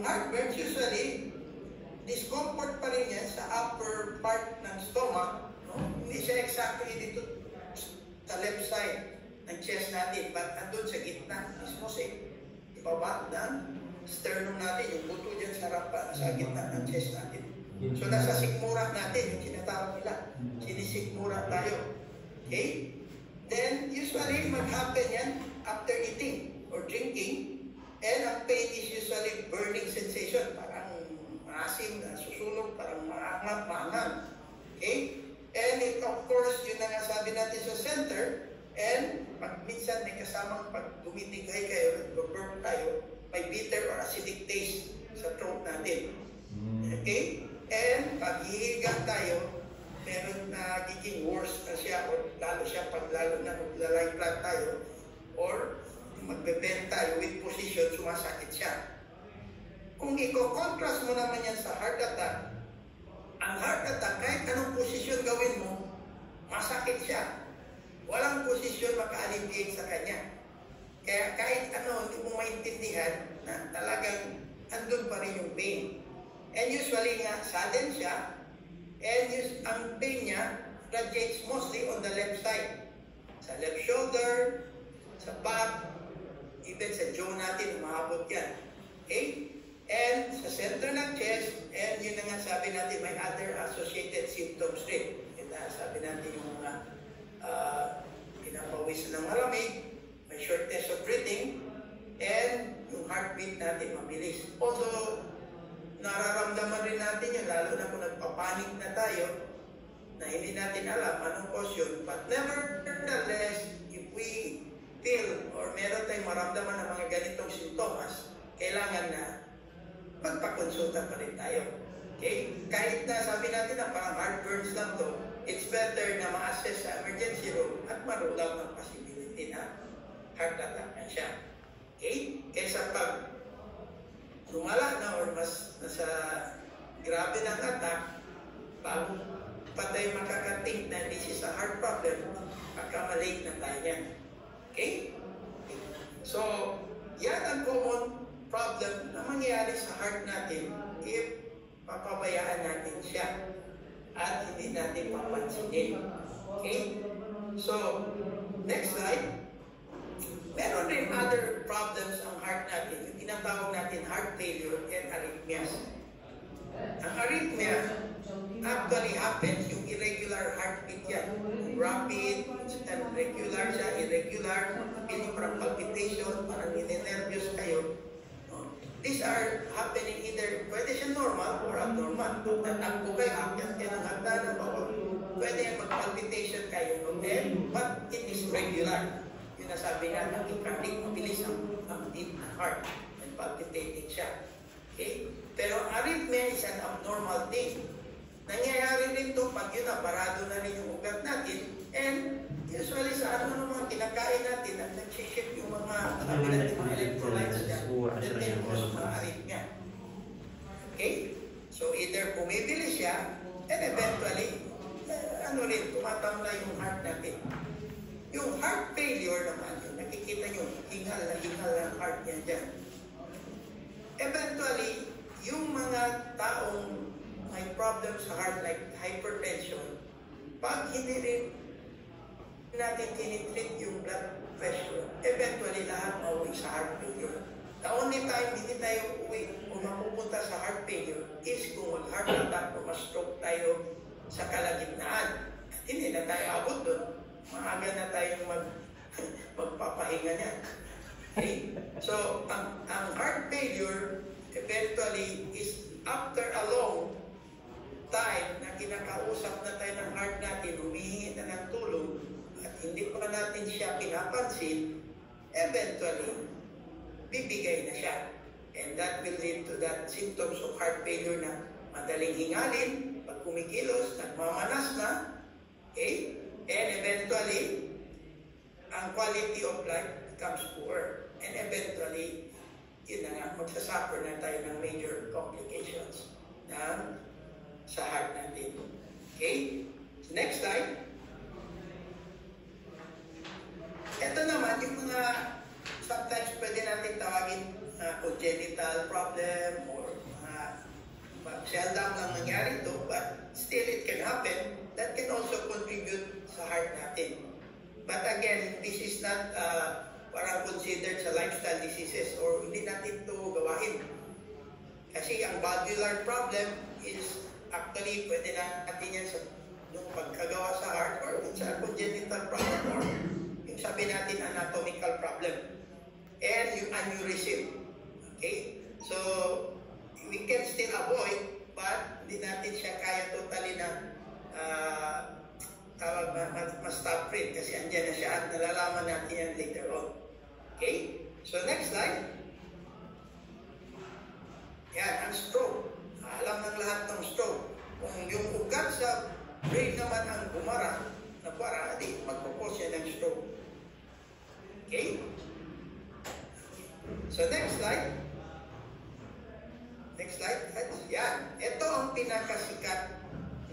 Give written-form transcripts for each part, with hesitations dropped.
heartburns usually, discomfort pa rin yan sa upper part ng stomach. No? Hindi siya exactly dito sa left side ng chest natin, but andun sa gitna, mismo sa ibaba ng sternum natin, yung buto dyan sa rampa, sa gitna ng chest natin. So nasa sikmura natin, yung sinatawag nila, sinisikmura tayo. Okay? Then, usually, mag-happen yan after eating or drinking, and ang pain is usually burning sensation, parang maasim, susunog, parang maangang. Okay? And it, of course, yun na nga sabi natin sa center, and pag minsan may kasamang pag dumitigay kayo, nag-burp tayo, may bitter or acidic taste sa throat natin. Okay? And pag hihiga tayo, meron na nagiging worse na siya, o lalo siya pag lalo na maglalay flat tayo, or magbe-bend tayo with position, sumasakit siya. Kung i-contrast mo naman yan sa heart attack, ang heart attack, kahit anong posisyon gawin mo, masakit siya. Walang posisyon maka-alleviate sa kanya. Kaya kahit ano, hindi mo maintindihan na talagang andun pa rin yung pain. And usually nga, sudden siya, and ang pain niya radiates mostly on the left side. Sa left shoulder, sa back, even sa jaw natin, umahabot yan. Okay? And sa center ng chest, and yun na nga sabi natin, may other associated symptoms rin. Sabi natin yung mga pinapawis ng malamig, may shortness of breathing, and yung heartbeat natin mabilis. Although, nararamdaman rin natin yun, lalo na kung nagpapanik na tayo, na hindi natin alam anong cause yun. But nevertheless, if we feel or meron tayong maramdaman ng mga ganitong sintomas, kailangan na magpakonsulta pa rin tayo. Okay? Kahit na sabi natin na parang heartburns lang to, it's better na ma-assess sa emergency room at marule out ng possibility na heart attack na siya. Okay? Kaysa pag lumala na or mas nasa grabe ng attack, bago pa tayo makakating na this is a heart problem, magkamalate na tayo yan. Okay? So, yan ang common problem na mangyayari sa heart natin if papabayaan natin siya at hindi natin papansinin. Okay? So, next slide. Meron rin other problems ang heart natin. Yung tinatawag natin heart failure and arrhythmias. Ang arrhythmia actually happens yung irregular heartbeat yan. Rapid, and regular siya, irregular, feeling parang palpitation, parang ninenervyos kayo. These are happening either, pwede siya normal or abnormal. Pag natakbo kayo, akyat kayo ng hagdanan, pwede yung mag-palpitation kayo, but it is regular. Yung nasabi nga, tachycardic, mabilis ang beat ng heart and palpitating siya. Okay? Pero arrhythmia is an abnormal thing. Nangyayari rin ito pag yun na, parado na rin yung ugat natin, and usually sa ano mga kinakain natin, at nag-shift yung mga electrolytes niya, that may cause mga arrhythmia. Okay? So either bumibili siya, and eventually, tumatamla yung heart natin. Yung heart failure naman, yung nakikita nyo, hingal ng heart niya dyan. Eventually, yung mga taong may problem sa heart like hypertension, pag hindi rin natin tinitreat yung blood pressure, eventually lahat mauwi sa heart failure. The only time hindi tayo uwi o mapupunta sa heart failure is kung mag-heart attack o ma-stroke tayo sa kalagitnaan. Hindi na tayo abot doon. Maaga na tayong magpapahinga niya. Okay? So, ang heart failure eventually is after a long time na kinakausap na tayo ng heart natin, humihingi na ng tulong, at hindi pa natin siya pinapansin, eventually, bibigay na siya. And that will lead to that symptoms of heart failure na madaling hingalin, pag kumikilos, nagmamanas na, okay? And eventually, ang quality of life becomes poor. And eventually, yun na nga, magsasuffer na tayo ng major complications sa heart natin. Okay? So next slide. Ito naman, yung mga sometimes pwede natin tawagin congenital problem or But again, this is not parang considered sa lifestyle diseases or hindi natin ito gawain. Kasi ang valvular problem is actually pwede natin yan sa yung pagkagawa sa heart or sa congenital problem or yung sabi natin anatomical problem. And yung aneurysm. Okay? So, we can still avoid, but hindi natin siya kaya totally na ma-stop rin kasi andyan na siya at nalalaman natin yan later on. Okay? So, next slide. Yan, ang stroke. Alam ng lahat ng stroke. Kung yung ugat sa brain naman ang bumara, na para, di, magpupos yan ng stroke. Okay? So, next slide. Next slide. Yan. Ito ang pinakasikat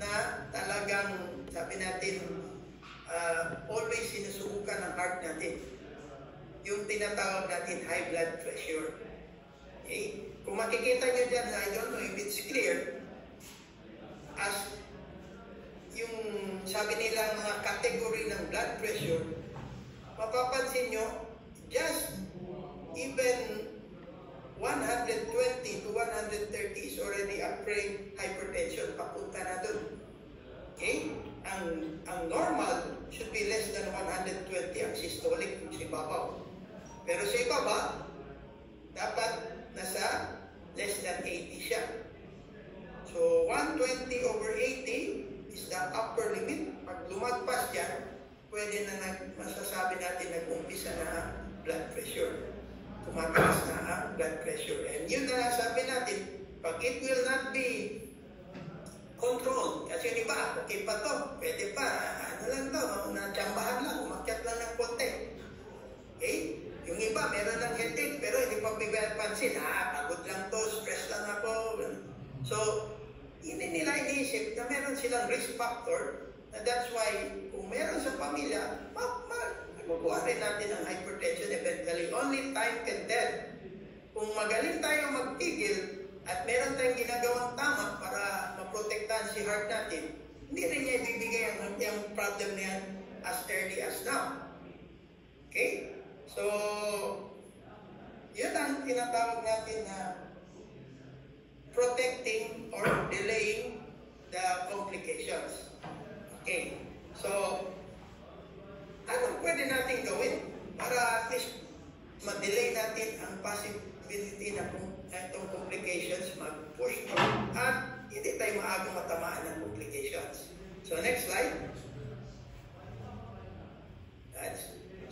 na talagang, sabi natin, always sinusubukan ng heart natin. Yung tinatawag natin high blood pressure. Okay? Kung makikita nyo dyan, I don't know if it's clear, as yung sabi nilang mga category ng blood pressure, mapapansin nyo, just even 120 to 130 is already a pre-hypertension, papunta na dun. Okay? Ang normal should be less than 120 ang systolic kung sa ibabaw. Pero sa ibaba, dapat nasa less than 80 siya. So, 120 over 80 is the upper limit. Pag lumagpas yan, pwede na masasabi natin nag-umpisa na blood pressure. Tumataas na ang blood pressure. And yun na sabi natin, pag it will not be controlled, kasi yung iba, okay pa to, pwede pa, ano lang to, natsambahan lang, umakyat lang ng konti. Okay? Yung iba, meron ng headache, pero hindi pa pansin, pagod lang to, stress lang ako. So, hindi nila iniisip na meron silang risk factor, and that's why, kung meron sa pamilya, makukuha rin natin ang hypertension eventually. Only time can tell. Kung magaling tayo magpigil at meron tayong ginagawang tama para maprotektahan si heart natin, hindi rin niya ibibigay ang problem niya as early as now. Okay? So, yun ang tinatawag natin na protecting or delaying the complications. Okay? So, anong pwede natin gawin para at least ma-delay natin ang possibility na itong complications mag-push at hindi tayo maagang matamaan ng complications. So, next slide.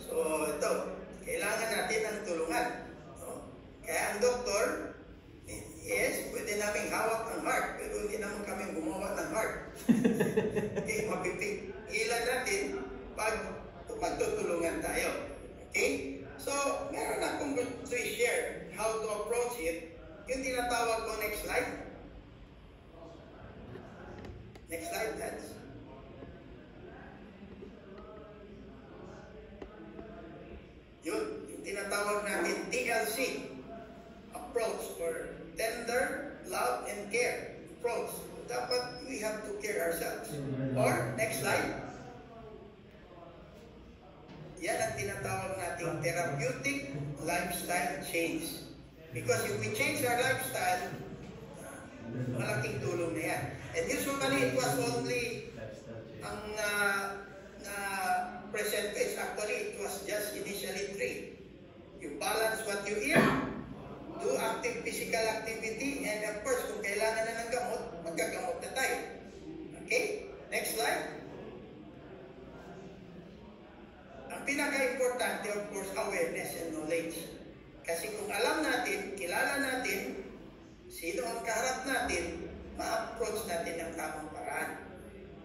So, ito. Kailangan natin ng tulungan. No? Kaya ang doktor, yes, pwede namin hawak ang heart, pero hindi naman kami gumawa ng heart. Okay, mapipigilan natin pag magtutulungan tayo. Okay? So, meron akong to share how to approach it. Yung tinatawag ko, next slide. Next slide, that's. Yun, yung tinatawag natin TLC approach or tender, love, and care approach. Dapat we have to care ourselves. Or, next slide. Yan ang tinatawag nating therapeutic lifestyle change. Because if we change our lifestyle, malaking tulong na yan. And usually, it was only ang percentage, actually, it was just initially 3. You balance what you eat, do active physical activity, and of course, kung kailangan na ng gamot, maggagamot na tayo. Okay? Next slide. Ang pinaka-importante, of course, awareness and knowledge. Kasi kung alam natin, kilala natin, sino ang kaharap natin, ma-approach natin ang tamang paraan.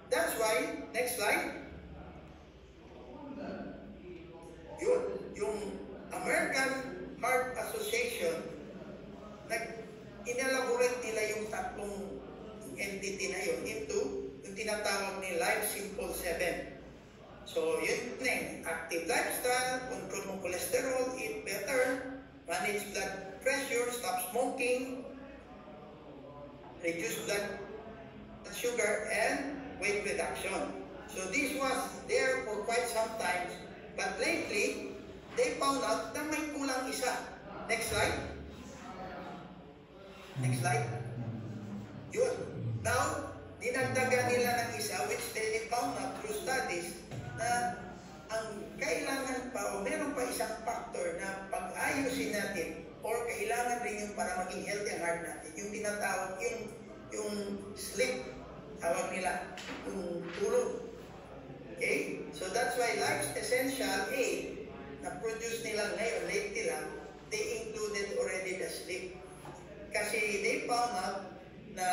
That's why, next slide. Yun, yung American Heart Association, inelaborate nila yung tatlong entity na yun into yung tinatawag ni Life Simple 7. So, yun na yun. Active lifestyle, control mong cholesterol, eat better, manage blood pressure, stop smoking, reduce blood sugar, and weight reduction. So, this was there for quite some time But lately, they found out na may kulang isa. Next slide. Next slide. Yun. Now, dinagdagan nila ng isa which they found out through studies na ang kailangan pa o meron pa isang factor na pag-ayusin natin or kailangan rin yung para maging healthy ang heart natin. Yung tinatawag, yung sleep, tawag nila, yung tulog. Okay? So that's why Life's Essential A na produce nila ngayon, lately lang, they included already the sleep. Kasi they found out na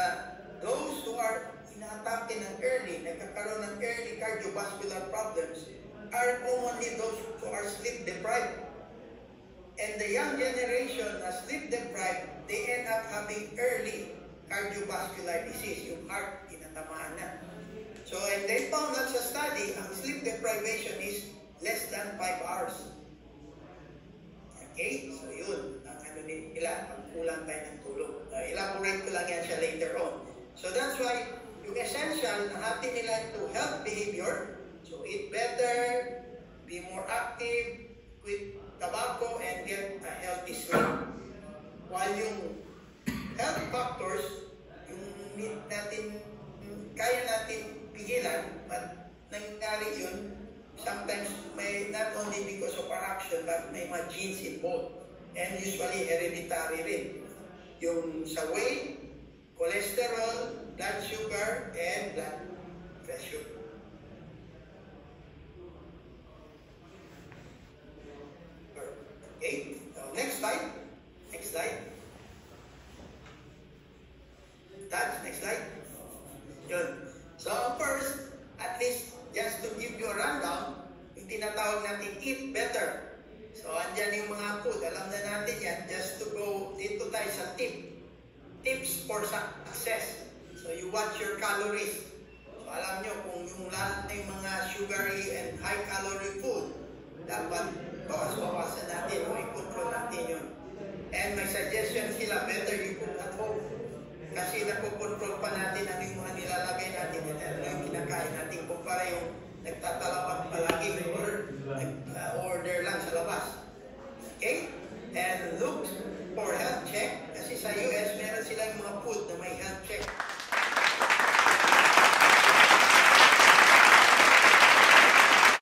those who are ina-atake ng early, nagkakaroon ng early cardiovascular problems, are commonly those who are sleep deprived. And the young generation na sleep deprived, they end up having early cardiovascular disease, yung heart, tinatamaan na. So, and they found out sa study, ang sleep deprivation is less than 5 hours. Okay? So, yun. Ang ano nila, ang kulang tayo ng tulog. Elaborate ko lang yan siya later on. So, that's why yung essential na natin nila into health behavior. So, eat better, be more active, quit tobacco, and get a healthy sleep. While yung health factors, yung need natin, kaya natin pigilan, but nangyari yun, sometimes may not only because of our action, but may mga genes involved. And usually hereditary rin. Yung sa weight, cholesterol, blood sugar, and blood pressure. Okay, next slide. Next slide. That's next slide. Yun. So first, at least just to give you a rundown, yung tinatawag natin eat better. So andyan yung mga food, alam na natin yan. Just to go dito tayo sa tips for success. So you watch your calories. So alam nyo kung yung lahat ng mga sugary and high calorie food, dapat bawas-bawasan natin o i-control natin yun. And may suggestion sila, better you cook at home. Kasi napokontrol pa natin ano yung mga nilalagay natin at ano yung kinakain natin kumpara yung nagtatalabas